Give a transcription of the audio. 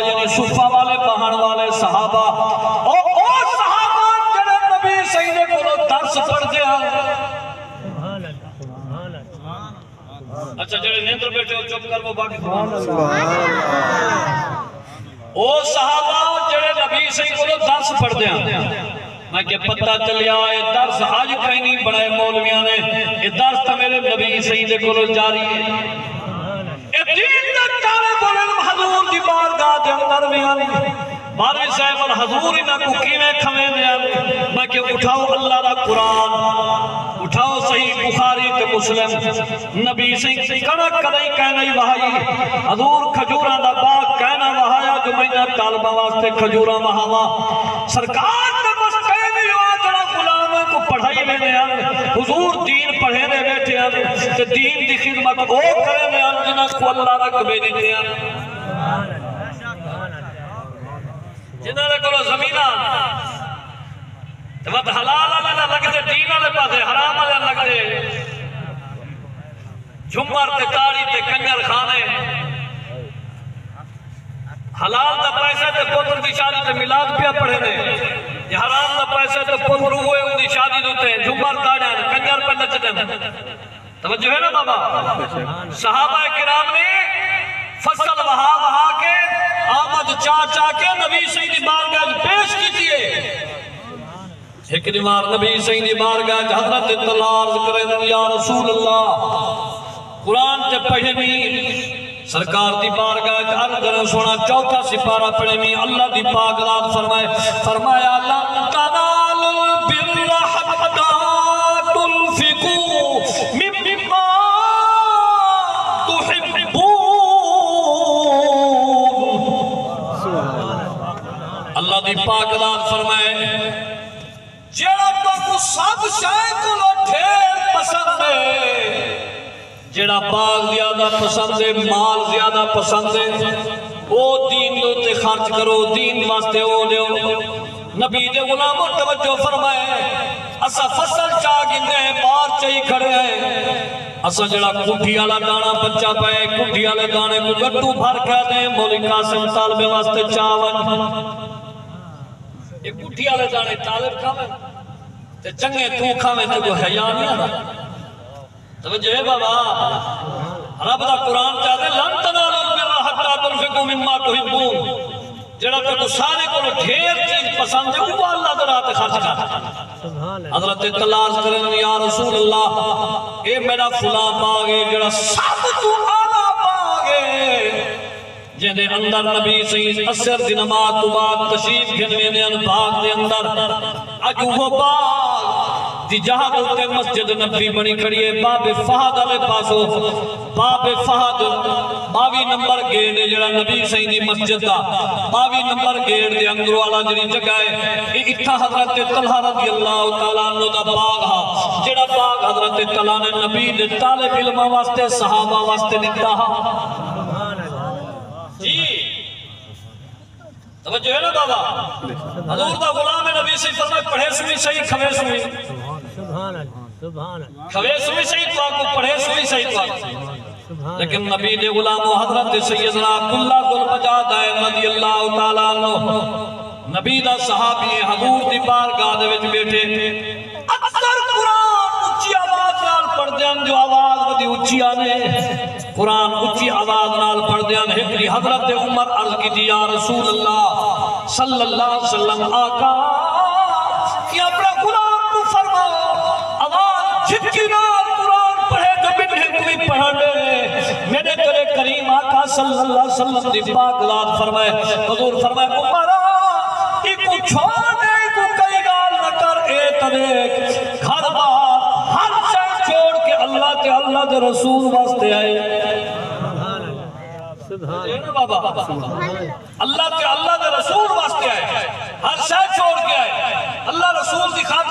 یعنی صفہ والے بہن والے صحابہ اور صحابہ جڑے نبی سیدے کو درس پڑھ دیا. اچھا جڑے نیندر بیٹھے ہو چپ کر وہ باقی او صحابہ جڑے نبی سیدے کو درس پڑھ دیا. میں کہ پتہ چلیا یہ درس آج کہیں نہیں بڑھائے مولویاں نے. یہ درس تو میرے نبی سیدے کو جاری ہے. دین دا طالب علم حضور دی بارگاہ دے اندر بھی آنے بارے صاحب حضور انہاں کو کیویں کھویں دے آنے. میں کہ اٹھاؤ اللہ دا قرآن, اٹھاؤ صحیح بخاری تے مسلم. نبی سے کڑک کدئی کہنا ہی وہائی حضور کھجوراں دا باغ کہنا وہایا جو میں طالبہ واسطے کھجوراں وہاوا. سرکار نے بس کہنے ہوا جڑا غلاموں کو پڑھائی میں دے آنے. حضور دین پڑھے دے بیٹھے آنے تے دین دی خدمت او کرے دے آنے جنہاں کو اللہ رکھ بے دیتے ہیں. جنہاں نے کہو زمینہ تو حلال اللہ لگ دے, دین اللہ پاسے حرام اللہ لگ دے. جھمر تے کاری تے کنجر خانے حلال دا پیسہ تے پتر دی شادی تے میلاد پیا پڑھے دے. یہ حرام دا پیسہ تے پتر ہوئے ان دی شادی دوتے جھمر کاڑے کنجر پہ نچ دے. توجہ ہے نا بابا. صحابہ کرام نے فصل وہا کے آمد چاہ کے نبی سیدی بارگاہ پیش کی تیئے. ایک دیوار نبی سیدی بارگاہ حضرت تلال کریں یا رسول اللہ قرآن تے پڑھے بھی سرکار دی بارگاہ عرض کریں سونا چوتھا سپارہ پڑھے بھی اللہ دی پاک ذات فرمایا لن تنالوا البر حتى تنفقوا مما تحبون. اللہ دی پاک ذات فرمائے جڑا تو سب شے کو ڈھیر پسند ہے, جڑا باغ زیادہ پسند ہے, مال زیادہ پسند ہے, وہ دین تے خرچ کرو, دین واسطے او دیو. نبی دے غلاموں توجہ فرمائے اسا فصل چاہ گندے ہیں بار چاہی کھڑے ہیں. اسا جڑا کٹھی والا دانا بچہ پائے کٹھی والے دانے کو گٹو بھر کے دیں مولی قاسم طالب واسطے چاون. یہ کٹھی والے دانے طالب کھاویں تے چنگے تو کھاویں تے کو حیا نہیں آتا. توجہ ہے بابا. رب دا قرآن چاہتے لن تنالوا البر حتى تنفقوا مما تحبون. جڑا تو سارے کو ڈھیر چیز پسند ہے وہ اللہ دے راہ تے خرچ کر. حضرت تلاش کریں یا رسول اللہ اے میرا فلاں باغ ہے جڑا سب تو اعلیٰ باغ ہے جن دے اندر نبی صحیح اثر دی نماز تو بعد تشریف گھنوے نے باغ دے اندر اج وہ باغ دی جہاں دلتے مسجد نبی بنی کھڑی ہے باب فہد علیہ پاسو. باب فہد 22 نمبر گیٹ ہے جڑا نبی صحیح دی مسجد دا 22 نمبر گیٹ دے اندر والا جڑی جگہ ہے یہ اتھا حضرت طلحہ رضی اللہ تعالیٰ عنہ دا باغ ہا جڑا باغ حضرت طلحہ نے نبی دے طالب علم واسطے صحابہ واسطے دیتا ہا. جی توجہ ہے نا بابا. حضور دا غلام نبی سے فرمائے پڑھے سوئی صحیح کھوے سوئی کھوے سوئی صحیح تو آپ کو پڑھے سوئی صحیح تو آپ. لیکن نبی دے غلام و حضرت سیدنا عبداللہ گل بجاد آئے رضی اللہ تعالیٰ عنہ نبی دا صحابی حضور دی بارگاہ دے وچ بیٹھے اکثر قرآن اچھی آواز نال پڑھ دیاں جو آواز ودی اچھی آنے قرآن اچھی آواز نال پڑھ دیاں. ہکری حضرت عمر عرض کی دی یا رسول اللہ صلی اللہ علیہ وسلم آقا یا اپنا قرآن کو فرماؤ آواز جھکی نال قرآن پڑھے جو بنہیں کوئی پڑھنے میرے کرے کریم آقا صلی اللہ علیہ وسلم دی پاک ذات فرمائے حضور فرمائے عمرہ ایکو چھوڑے ایکو کئی گال نہ کر اے تریک گھر بار ہر شے چھوڑ کے اللہ کے اللہ کے رسول واسطے آئے. اللہ کے اللہ کے رسول واسطے آئے ہر شے چھوڑ کے آئے اللہ رسول دکھا